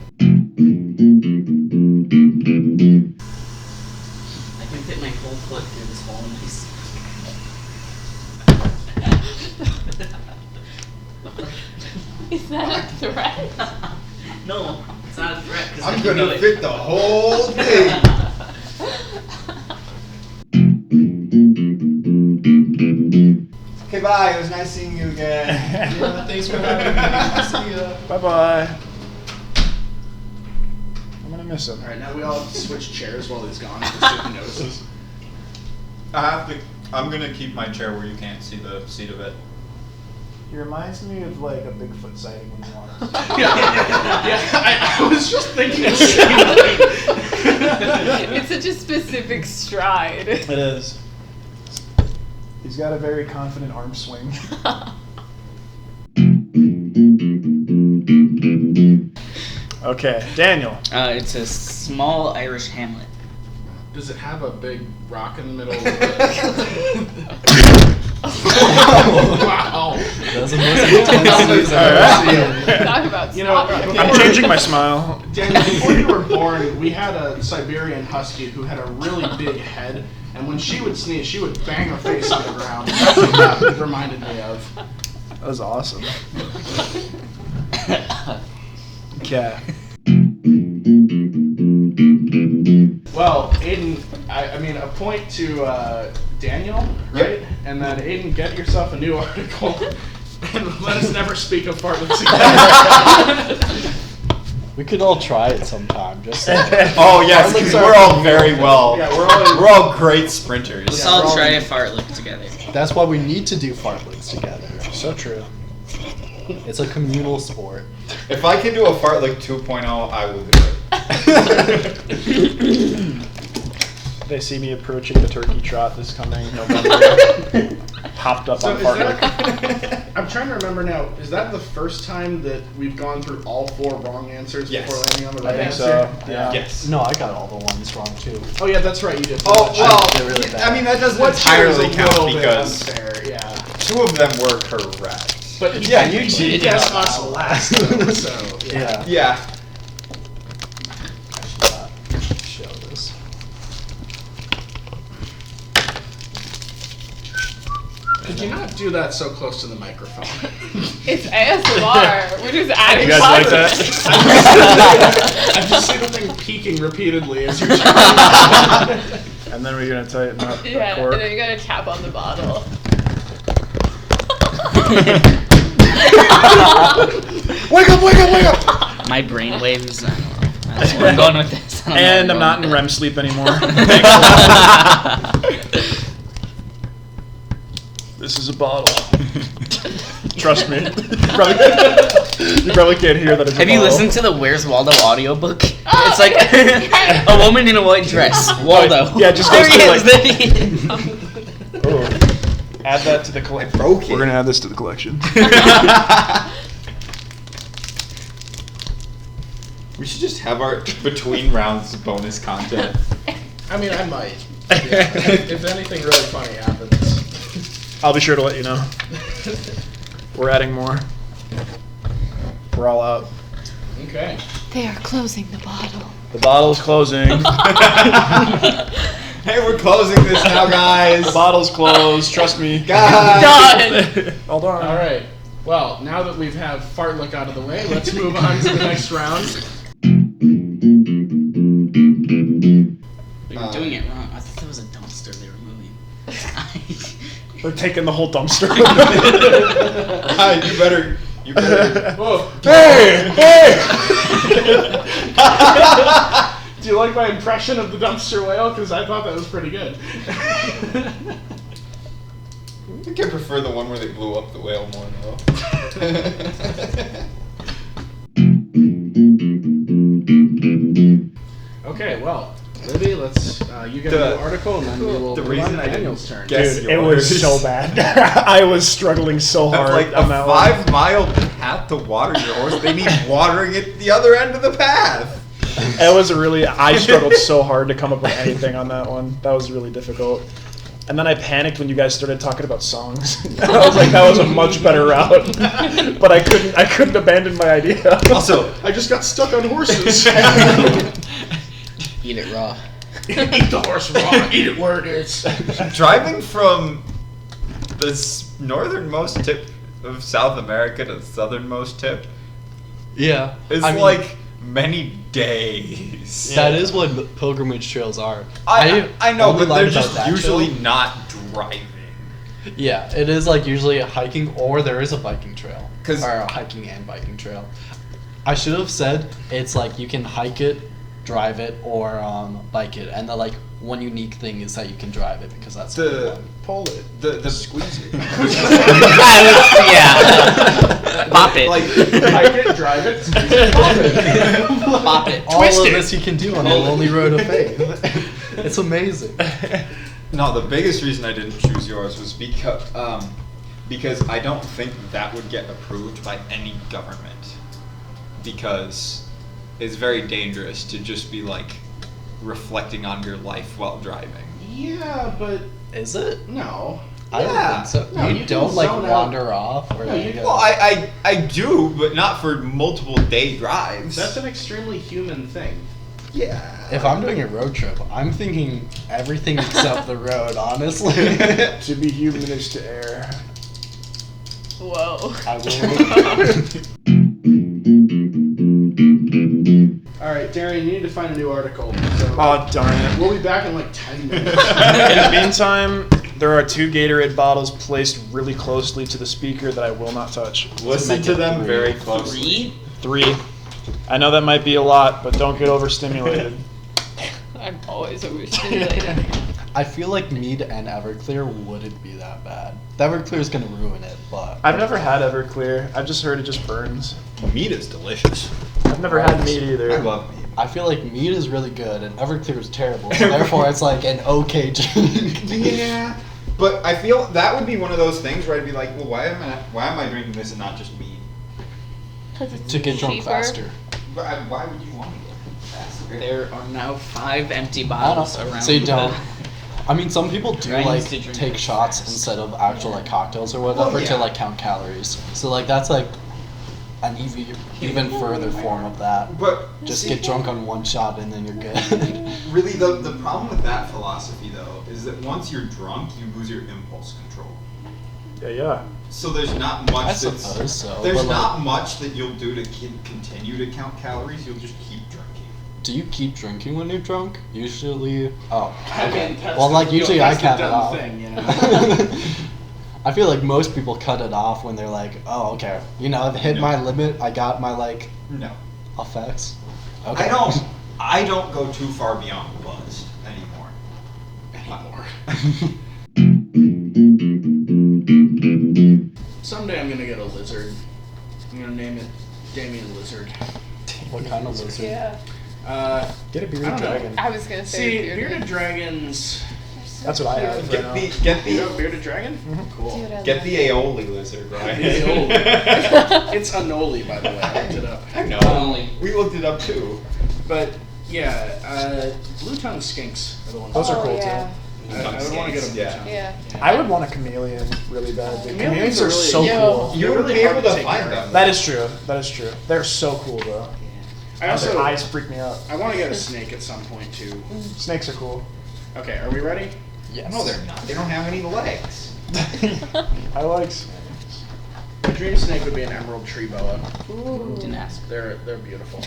S5: I can fit my whole foot through this hole in this.
S7: Is that a threat?
S5: No, it's not a threat. 'Cause I
S3: I'm
S5: can do
S3: gonna
S5: it.
S3: fit the whole thing. Okay, bye. It was nice seeing you again.
S8: Yeah, thanks for having me. See ya.
S6: Bye-bye. I'm gonna miss him.
S2: All right, now we all have to switch chairs while he's gone. Just so he notices.
S3: I'm gonna keep my chair where you can't see the seat of it.
S6: He reminds me of like a Bigfoot sighting when you want to.
S2: I was just thinking the same thing.
S7: It's such a specific stride.
S6: It is. He's got a very confident arm swing. Okay, Daniel.
S5: It's a small Irish hamlet.
S2: Does it have a big rock in the middle? Wow.
S8: That's the most intense news I've ever seen.
S7: Talk about
S2: You know,
S7: spot
S6: I'm changing my smile.
S2: Daniel, before you were born, we had a Siberian Husky who had a really big head, and when she would sneeze, she would bang her face on the ground. That's what that reminded me of.
S6: That was awesome. Okay.
S2: Well, Aiden, I mean, a point to Daniel, right? And then Aiden, get yourself a new article, and let us never speak of fartleks again.
S4: We could all try it sometime. Just
S3: Oh yes, because we're all very well.
S2: Yeah,
S3: we're all great sprinters.
S5: Let's all try a fart lick together.
S4: that's why we need to do fartleks together.
S6: So true.
S4: It's a communal sport.
S3: If I can do a fartlek 2.0, I will do it.
S6: They see me approaching the turkey trot this coming November. Hopped up
S2: So
S6: on
S2: is
S6: fartlek.
S2: that, I'm trying to remember now. Is that the first time that we've gone through all 4 wrong answers
S3: Yes.
S2: before landing on the
S6: I
S2: right
S6: think
S2: answer?
S6: so. Yeah.
S3: Yes.
S4: No, I got all the ones wrong too.
S2: Oh yeah, that's right. You did.
S3: Oh well,
S4: They're really bad.
S3: I mean that doesn't
S2: What's yours
S3: entirely
S2: a
S3: count
S2: little bit
S3: because
S2: unfair, yeah.
S3: 2 of them were correct.
S2: But
S4: Yeah, you
S2: did
S4: cheated
S2: guess
S4: on
S2: us
S4: that one.
S2: last though, so
S4: Yeah.
S3: Yeah.
S4: I should not show this.
S2: Could you not do that so close to the microphone?
S7: It's ASMR. We're just adding
S6: You guys like
S7: content.
S6: that?
S2: I just see the thing peaking repeatedly as you're trying.
S6: And then we're gonna tighten up the
S7: Yeah,
S6: cork.
S7: and then you gotta tap on the bottle.
S6: Wake up! Wake up! Wake up!
S5: My brain waves. I don't know. That's where I'm going with this. I don't know where
S6: And I'm not in
S5: going
S6: REM sleep anymore. This is a bottle. Trust me. You probably can't hear that it's a
S5: Have you
S6: bottle.
S5: listened to the Where's Waldo audiobook?
S7: Oh,
S5: It's like
S7: yes.
S5: a woman in a white dress. Waldo.
S6: Yeah, it just
S5: There
S6: goes
S5: he
S6: through,
S5: is.
S6: like-
S5: There he is.
S6: Oh. Add that to the collection.
S3: broke it.
S6: We're gonna add this to the collection.
S3: We should just have our between rounds bonus content.
S2: I mean, I might. Yeah. If anything really funny happens.
S6: I'll be sure to let you know. We're adding more. We're all out.
S2: Okay.
S7: They are closing the bottle.
S6: The bottle's closing.
S3: Hey, we're closing this now, guys.
S6: The bottle's closed. Trust me.
S3: Guys.
S7: Done.
S6: Hold on.
S2: All right. Well, now that we've have fartlek out of the way, let's move on to the next round.
S5: We were doing it wrong. I thought there was a dumpster they were moving.
S6: They're taking the whole dumpster.
S3: You better.
S2: Whoa.
S6: Hey! Hey!
S2: Do you like my impression of the dumpster whale? Because I thought that was pretty good.
S3: I think I prefer the one where they blew up the whale more though.
S2: Okay, well, Libby, let's you get a new article and then we will
S3: the
S2: move
S3: reason
S2: on to
S3: I didn't
S2: Daniel's turn.
S3: guess
S6: Dude, it was
S3: yours.
S6: so bad. I was struggling so hard
S3: Like
S6: on
S3: a
S6: that one.
S3: 5-mile path to water your horse. They need watering at the other end of the path.
S6: It was I struggled so hard to come up with anything on that one. That was really difficult. And then I panicked when you guys started talking about songs. I was like, that was a much better route. But I couldn't abandon my idea.
S3: Also,
S2: I just got stuck on horses.
S5: Eat it raw.
S2: Eat the horse raw. Eat it where it is.
S3: driving from the northernmost tip of South America to the southernmost tip
S4: Yeah.
S3: is
S4: I mean,
S3: like many days.
S4: that is what pilgrimage trails are.
S3: I know,
S4: only
S3: but
S4: like
S3: they're
S4: about
S3: just
S4: that
S3: usually
S4: trail.
S3: not driving.
S4: Yeah, it is like usually a hiking or there is a biking trail.
S3: 'Cause-
S4: or a hiking and biking trail. I should have said it's like you can hike it, drive it, or bike it. And the like one unique thing is that you can drive it because that's the
S3: The
S4: one.
S2: Pull it.
S3: the squeeze it.
S5: Yeah. Bop it.
S3: Like
S2: Hike it, drive it, squeeze it, pop it.
S5: Bop it.
S4: All
S2: Twist
S4: of
S2: it.
S4: this you can do on the lonely road of faith. It's amazing.
S3: no, the biggest reason I didn't choose yours was because I don't think that would get approved by any government because it's very dangerous to just be like reflecting on your life while driving.
S2: Yeah, but
S4: Is it?
S2: no.
S4: I
S3: Yeah.
S4: don't think so.
S2: No,
S4: you
S2: you can
S4: don't like
S2: zone out.
S4: wander off or
S2: No,
S4: like,
S2: you can-
S3: Well, I do, but not for multiple day drives.
S2: That's an extremely human thing.
S3: yeah.
S4: if I'm doing a road trip, I'm thinking everything except the road, honestly.
S6: To be human is to err.
S7: Whoa.
S4: I will.
S2: All right, Darian, you need to find a new article. So
S6: Oh, darn it.
S2: we'll be back in like 10 minutes.
S6: In the meantime, there are 2 Gatorade bottles placed really closely to the speaker that I will not touch.
S3: Listen
S4: Make
S3: to
S4: it
S3: them
S4: three.
S3: very closely.
S5: 3?
S6: 3. I know that might be a lot, but don't get overstimulated.
S7: I'm always overstimulated.
S4: I feel like mead and Everclear wouldn't be that bad. The Everclear is gonna ruin it, but
S6: I've never had Everclear. I've just heard it just burns.
S3: Meat is delicious.
S6: I've never had mead either.
S3: I love meat.
S4: I feel like mead is really good and Everclear is terrible. So therefore, it's like an okay drink.
S3: Yeah. But I feel that would be one of those things where I'd be like, well, why am I drinking this and not just mead?
S4: To get drunk
S7: Cheaper.
S4: faster.
S3: But why would you want to get faster?
S5: There are now 5 empty bottles around.
S4: So you don't. I mean, some people do
S5: I
S4: like
S5: used to drink
S4: take
S5: it
S4: shots
S5: fast.
S4: instead of actual like cocktails or whatever
S3: Well, yeah.
S4: to like count calories. So like that's like an even further form of that.
S3: But
S4: Just
S3: see,
S4: get drunk on one shot and then you're good.
S3: Really, the problem with that philosophy though is that once you're drunk, you lose your impulse control.
S6: Yeah.
S3: So there's not much.
S4: I
S3: that's,
S4: suppose so.
S3: There's
S4: but, like,
S3: not much that you'll do to continue to count calories. You'll just keep drinking.
S4: do you keep drinking when you're drunk? Usually. Oh.
S2: I
S4: Okay.
S2: mean, that's
S4: Well,
S2: the-
S4: like usually I
S2: that's the
S4: cap it
S2: dumb
S4: off.
S2: thing, you know?
S4: I feel like most people cut it off when they're like, oh, okay, you know, I've hit
S3: No.
S4: my limit. I got my like
S3: No,
S4: effects. Okay.
S3: I don't go too far beyond buzzed anymore.
S2: Someday I'm gonna get a lizard. I'm gonna name it Damien Lizard.
S4: What kind of lizard?
S7: Yeah.
S6: Get a
S2: I
S6: bearded
S2: don't know.
S6: dragon.
S7: I was gonna say
S2: See,
S7: bearded.
S2: bearded dragons.
S6: That's what I have right
S3: Get
S6: now.
S3: the
S2: You have a bearded dragon? Cool.
S7: Dude, I
S3: get
S7: love
S3: the aioli lizard, right?
S2: The aioli. It's anoli, by the way. I looked it up.
S3: I know.
S5: Aioli.
S3: We looked it up too.
S2: But yeah, blue tongue skinks are the ones.
S6: Those are
S7: Oh,
S6: cool
S7: yeah.
S2: I would want to get a blue
S3: Yeah.
S2: tongue.
S7: Yeah.
S6: I would want a chameleon really bad. The
S2: Chameleons
S6: chameleons are
S2: are
S6: so
S2: really-
S6: cool.
S3: You
S2: They're
S3: would
S2: really
S3: be able
S2: hard
S3: to
S2: to take
S3: find
S2: care
S3: them.
S2: of.
S6: That is true. That is true. They're so cool though.
S2: I also
S6: Their eyes freak me out.
S2: I want to get a snake at some point too.
S6: Snakes are cool.
S2: Okay, are we ready?
S4: Yes.
S3: No, they're not. They don't have any legs.
S6: I like snakes.
S2: The dream snake would be an emerald tree boa.
S5: Didn't ask.
S2: They're beautiful.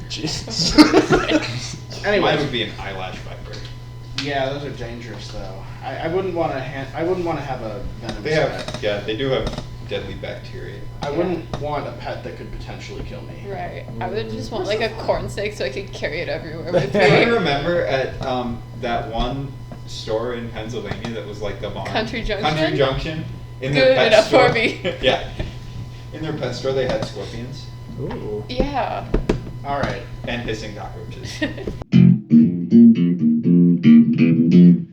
S6: Jesus.
S3: Mine
S2: Anyway,
S3: would be an eyelash viper.
S2: yeah, those are dangerous though. I wouldn't want to. I wouldn't want to have a venomous
S3: They have,
S2: pet.
S3: yeah, they do have deadly bacteria.
S2: I wouldn't want a pet that could potentially kill me.
S7: Right. I would just want like a corn snake so I could carry it everywhere with
S3: Do you
S7: me.
S3: remember at that one store in Pennsylvania that was like the barn?
S7: Country Junction?
S3: Country Junction. In
S7: Good
S3: their pet
S7: enough
S3: store.
S7: for me.
S3: Yeah. In their pet store, they had scorpions
S6: Ooh.
S7: Yeah.
S2: All right.
S3: and hissing cockroaches.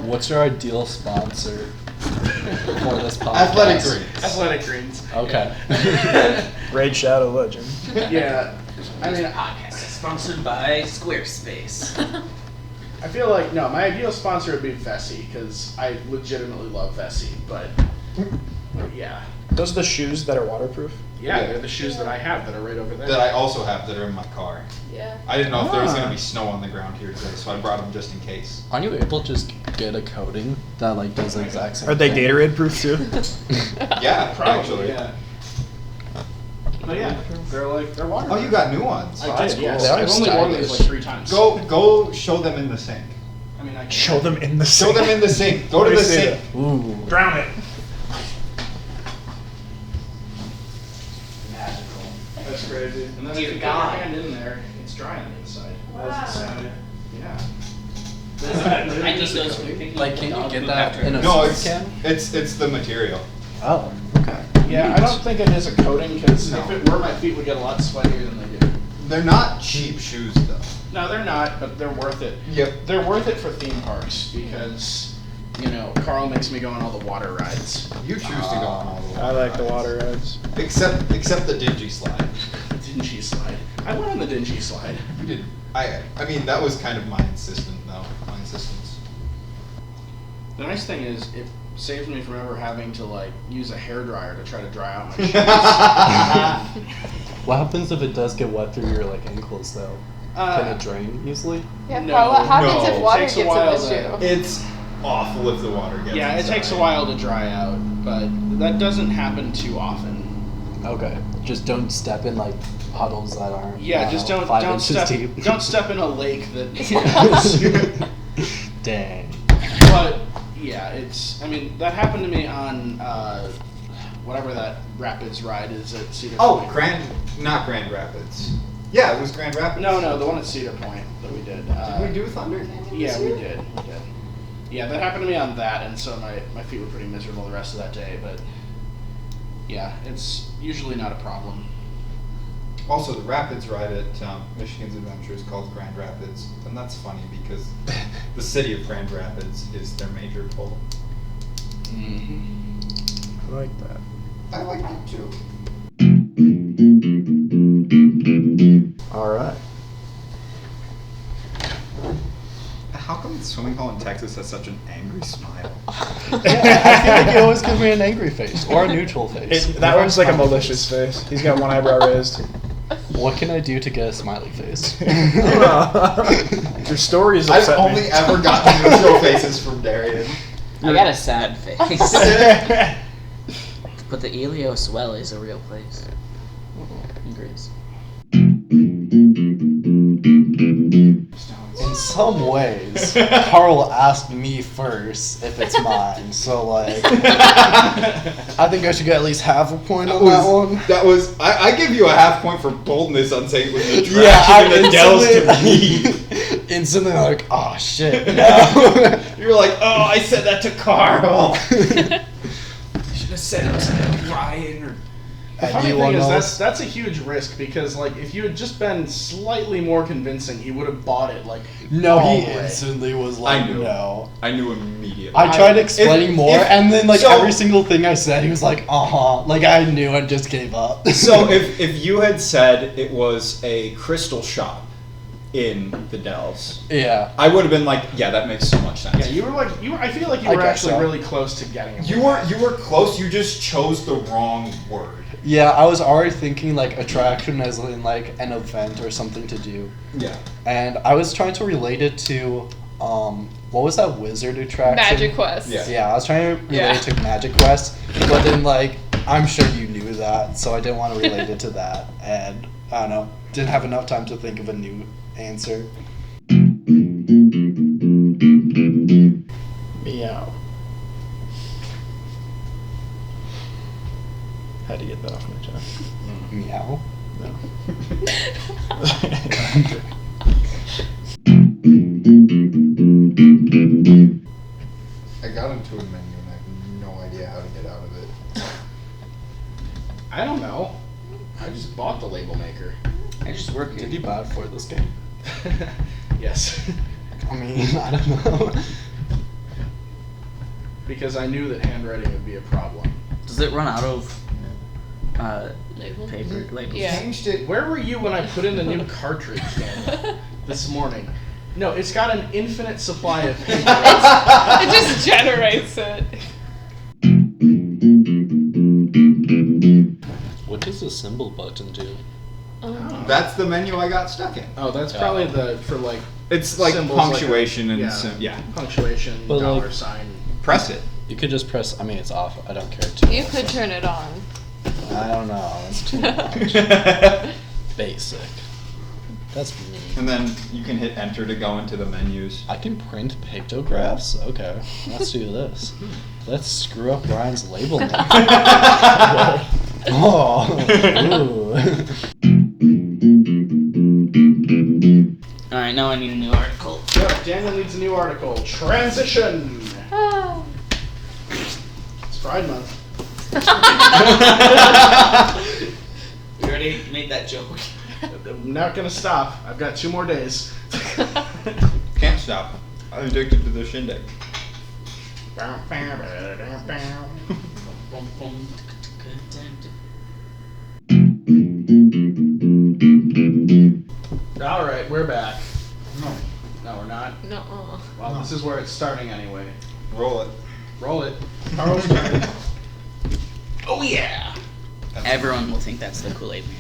S4: What's your ideal sponsor for this podcast?
S3: Athletic Greens.
S2: Athletic Greens.
S4: Okay.
S6: Raid Shadow Legend.
S2: Yeah. I mean,
S5: Podcast is sponsored by Squarespace.
S2: I feel like no. My ideal sponsor would be Vessi because I legitimately love Vessi. But yeah,
S6: Those are the shoes that are waterproof.
S2: yeah, they're the shoes that I have that are right over there.
S3: That I also have that are in my car.
S7: Yeah.
S3: I didn't know if there was
S6: Ah.
S3: going to be snow on the ground here today, so I brought them just in case.
S4: Aren't you able to just get a coating that like does the exact same
S6: Are they
S4: thing?
S6: Gatorade proof too?
S3: Yeah,
S2: Probably,
S3: actually.
S2: yeah. But yeah, they're water.
S3: Oh, you got new ones.
S2: I
S6: that's
S2: did.
S6: cool.
S2: Yes,
S6: They are
S2: I've only worn these
S6: stylish.
S2: like 3 times.
S3: Go show them in the sink.
S2: I mean, I can
S6: Show them in the
S3: Show
S6: sink.
S3: them in the sink. Go to
S6: Let me
S3: the
S6: see
S3: sink.
S4: Ooh.
S6: Drown it.
S2: Magical. That's crazy. And then
S5: Dear
S2: if you put
S5: God.
S2: your hand in there, it's dry on the inside. That doesn't sound. Yeah.
S5: I need those for picking
S4: Like,
S5: up
S4: can
S5: dog
S4: you get
S5: poop
S4: that
S5: after
S4: in a
S3: No,
S4: soup
S3: it's
S4: can?
S3: it's the material.
S4: Oh. Okay.
S2: Yeah, I don't think it is a coating because
S3: No.
S2: if it were, my feet would get a lot sweatier than they do.
S3: They're not cheap shoes though.
S2: No, they're not, but they're worth it.
S3: Yep.
S2: They're worth it for theme parks because, you know, Carl makes me go on all the water rides.
S3: You choose to go on all the
S6: I like the
S3: rides.
S6: water rides.
S3: Except the dingy slide.
S2: Dingy slide. I went on the dingy slide.
S3: You did. I mean that was kind of my insistence.
S2: The nice thing is it saves me from ever having to like use a hairdryer to try to dry out my shoes.
S4: What happens if it does get wet through your like ankles though? Can it drain easily?
S7: Yeah,
S2: No,
S7: Paul, what happens
S3: no.
S7: if water
S2: Takes a
S7: gets
S2: while
S7: in the
S2: to-
S7: shoe?
S3: It's awful if the water gets
S2: Yeah, it
S3: inside.
S2: takes a while to dry out, but that doesn't happen too often.
S4: Okay. Just don't step in like puddles that aren't.
S2: Yeah,
S4: I don't
S2: just
S4: know,
S2: don't
S4: 5
S2: don't
S4: inches
S2: step
S4: deep.
S2: don't step in a lake that.
S4: Dang.
S2: But yeah, it's. I mean, that happened to me on whatever that rapids ride is at Cedar
S3: Oh,
S2: Point.
S3: not Grand Rapids. Yeah, it was Grand Rapids.
S2: No, the one at Cedar Point that we did.
S3: Did we do Thunder Canyon?
S2: Yeah,
S3: this
S2: we
S3: year?
S2: did. Yeah, that happened to me on that, and so my feet were pretty miserable the rest of that day. But yeah, it's usually not a problem.
S3: Also, the Rapids ride at Michigan's Adventure is called Grand Rapids, and that's funny because the city of Grand Rapids is their major pull.
S6: I like that.
S3: I like it too.
S6: All right.
S3: How come the swimming hall in Texas has such an angry smile?
S4: I feel like you always give me an angry face or a neutral face.
S6: That one's like a malicious face. He's got one eyebrow raised.
S4: What can I do to get a smiley face?
S6: Your story is
S3: I've
S6: upset
S3: only
S6: me.
S3: ever gotten neutral faces from Darian.
S5: I got a sad face. But the Elios Well is a real place. In Greece.
S4: In some ways, Carl asked me first if it's mine, so like, I think I should get at least half a point on that one.
S3: That was. I give you a half point for boldness on saying it was an attraction
S4: Yeah,
S3: in the Dells to me.
S4: Instantly like, oh shit, no.
S3: You're like, oh, I said that to Carl. You should have said it to Ryan or.
S2: The funny thing
S4: Anyone
S2: is
S4: else?
S2: that's a huge risk because like if you had just been slightly more convincing, he would have bought it like
S4: No,
S2: all
S4: he
S2: the way.
S4: instantly was like,
S3: I knew.
S4: no.
S3: I knew immediately.
S4: I tried explaining more,
S3: if-
S4: and then like
S3: so-
S4: every single thing I said, he was like, like I knew and just gave up.
S3: So if you had said it was a crystal shop in the Dells,
S4: yeah.
S3: I would have been like, yeah, that makes so much sense.
S2: Yeah, you were. I feel like you
S4: I
S2: were
S4: guess
S2: actually
S4: so.
S2: really close to getting it.
S3: You were close. You just chose the wrong word.
S4: Yeah, I was already thinking like attraction as in like an event or something to do.
S3: Yeah.
S4: And I was trying to relate it to what was that wizard attraction?
S7: Magic Quest.
S3: Yeah.
S4: Yeah, I was trying to relate
S7: Yeah.
S4: it to Magic Quest, but then like I'm sure you knew that, so I didn't want to relate it to that, and I don't know, didn't have enough time to think of a new answer.
S6: Meow. Had to get that off my chest.
S4: Meow.
S6: No.
S3: I got into a menu and I have no idea how to get out of it.
S2: I don't know. I just bought the label maker.
S5: I just work
S4: Did
S5: here.
S4: you buy it for this game?
S2: Yes,
S4: I mean, I don't know.
S2: because I knew that handwriting would be a problem.
S5: Does it run out of
S7: Label?
S5: paper labels?
S7: Yeah.
S3: Changed it.
S2: Where were you when I put in the new cartridge Daniel, this morning? No, it's got an infinite supply of paper.
S7: It just generates it.
S4: What does the symbol button do?
S3: That's the menu I got stuck in.
S2: Oh, that's probably for like
S3: It's like
S2: symbols
S3: punctuation
S2: like
S3: and yeah.
S2: punctuation,
S4: But,
S2: dollar
S4: like-
S2: sign.
S3: Press it.
S4: You could just press. I mean, it's off. I don't care too.
S7: You could turn it on.
S4: I don't know. It's too much. Basic. That's mean.
S3: And then you can hit enter to go into the menus.
S4: I can print pictographs? Okay, let's do this. Let's screw up Ryan's label maker. Oh, ooh.
S5: Alright, now I need a new article.
S2: Yep, Daniel needs a new article. Transition.
S7: Oh.
S2: It's Pride Month.
S5: We already made that joke.
S2: I'm not gonna stop. I've got 2 more days.
S3: Can't stop. I'm addicted to the shindig.
S2: All right, we're back.
S3: No.
S2: No, we're not.
S7: No.
S2: Well, this is where it's starting anyway.
S3: Roll it.
S2: Roll it. Carl's turn.
S5: Oh yeah! Everyone will think that's the Kool-Aid Man.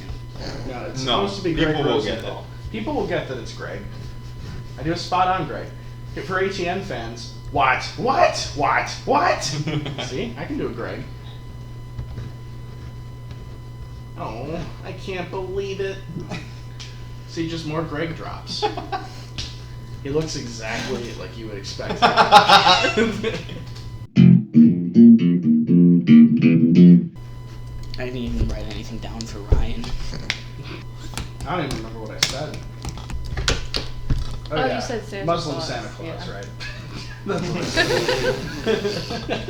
S2: No, it's
S3: No,
S2: supposed to be
S3: people
S2: Greg
S3: will get
S2: Rosenthal. People will get that it's Greg. I do a spot on Greg. For ATN fans, what? See, I can do a Greg. Oh, I can't believe it. See, just more Greg drops. He looks exactly like you would expect.
S5: I didn't even write anything down for Ryan.
S2: I don't even remember what I said.
S7: Oh, you said Santa
S2: Muslim
S7: Claus.
S2: Santa Claus,
S7: Yeah.
S2: right? That's what I said.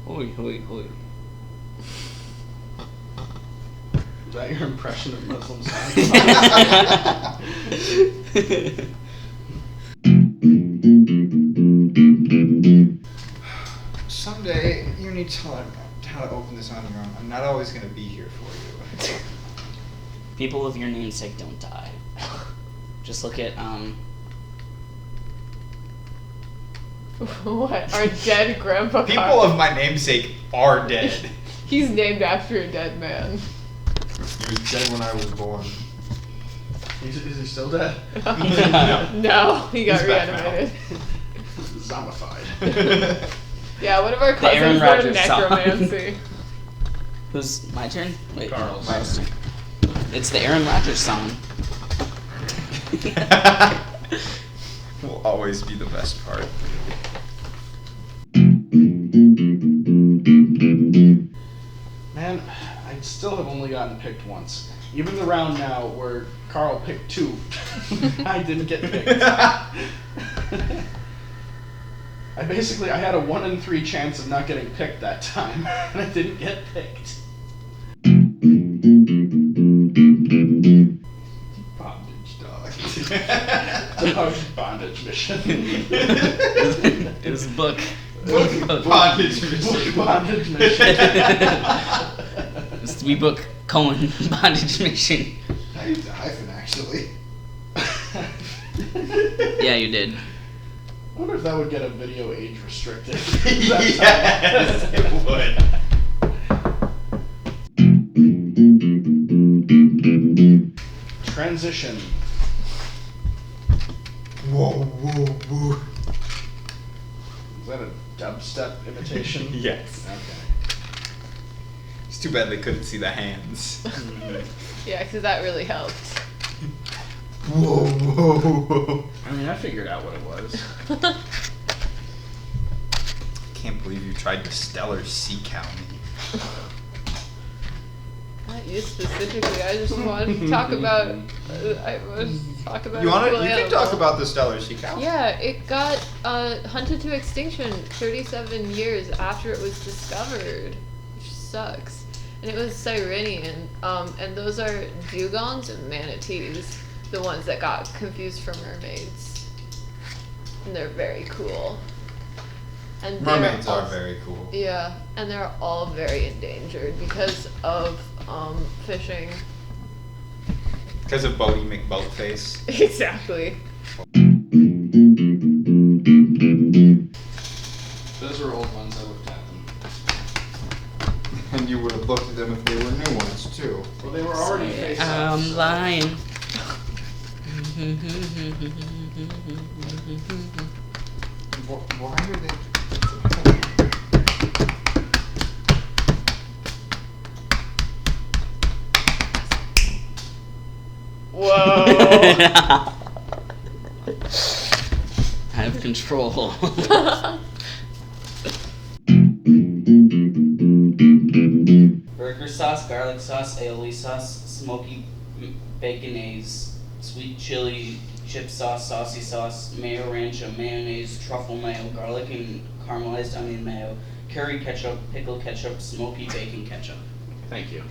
S5: Hoi, hoi, hoi.
S2: Is that your impression of Muslim Santa Claus?
S3: Someday you need to learn how to open this on your own. I'm not always going to be here for you.
S5: People of your namesake don't die. Just look at
S7: What? Our dead grandpa.
S3: People of my namesake are dead.
S7: He's named after a dead man.
S9: He was dead when I was born.
S2: Is he still dead?
S7: No, he got
S3: He's back now.
S7: reanimated.
S2: Zombified.
S7: Yeah, one of our
S5: The Aaron
S7: cousins learned
S5: Rodgers song.
S7: necromancy.
S5: who's my turn? Wait,
S2: Carl's.
S5: Carl's turn. It's the Aaron Rodgers song.
S3: Will always be the best part.
S2: Man, I still have only gotten picked once. Even the round now where Carl picked 2, I didn't get picked. I had a 1 in 3 chance of not getting picked that time, and I didn't get picked.
S3: Bondage dog.
S2: Dog bondage mission.
S5: It was a book.
S3: Bondage mission.
S2: Bondage mission.
S5: It's we book Cohen bondage mission.
S9: I used a hyphen, actually.
S5: Yeah, you did.
S2: I wonder if that would get a video age restricted.
S3: Yes, it would.
S2: Transition.
S3: Whoa, whoa, whoa.
S2: Is that a dubstep imitation?
S3: Yes.
S2: Okay.
S3: It's too bad they couldn't see the hands.
S7: Yeah, because that really helped.
S3: Whoa, whoa, whoa.
S2: I mean, I figured out what it was.
S3: Can't believe you tried to stellar sea cow me.
S7: Not you specifically. I just wanted to talk about. I was talk about.
S3: You
S7: a cool
S3: can
S7: animal.
S3: talk about the stellar sea cow.
S7: Yeah, it got hunted to extinction 37 years after it was discovered, which sucks. And it was Sirenian, and those are dugongs and manatees, the ones that got confused for mermaids. And they're very cool. And they're
S3: Mermaids are
S7: also-
S3: very cool.
S7: Yeah, and they're all very endangered because of fishing.
S3: Because of Bodie McBoatface.
S7: Exactly.
S2: Those were old ones. I looked at them.
S9: And you would have looked at them if they were new ones, too.
S2: Well, they were already face up.
S5: I'm lying.
S9: Why are they...
S7: Whoa.
S5: I have control. Burger sauce, garlic sauce, aioli sauce, smoky baconaise, sweet chili, chip sauce, saucy sauce, mayo rancho, mayonnaise, truffle mayo, garlic and caramelized onion mayo, curry ketchup, pickle ketchup, smoky bacon ketchup.
S2: Thank you.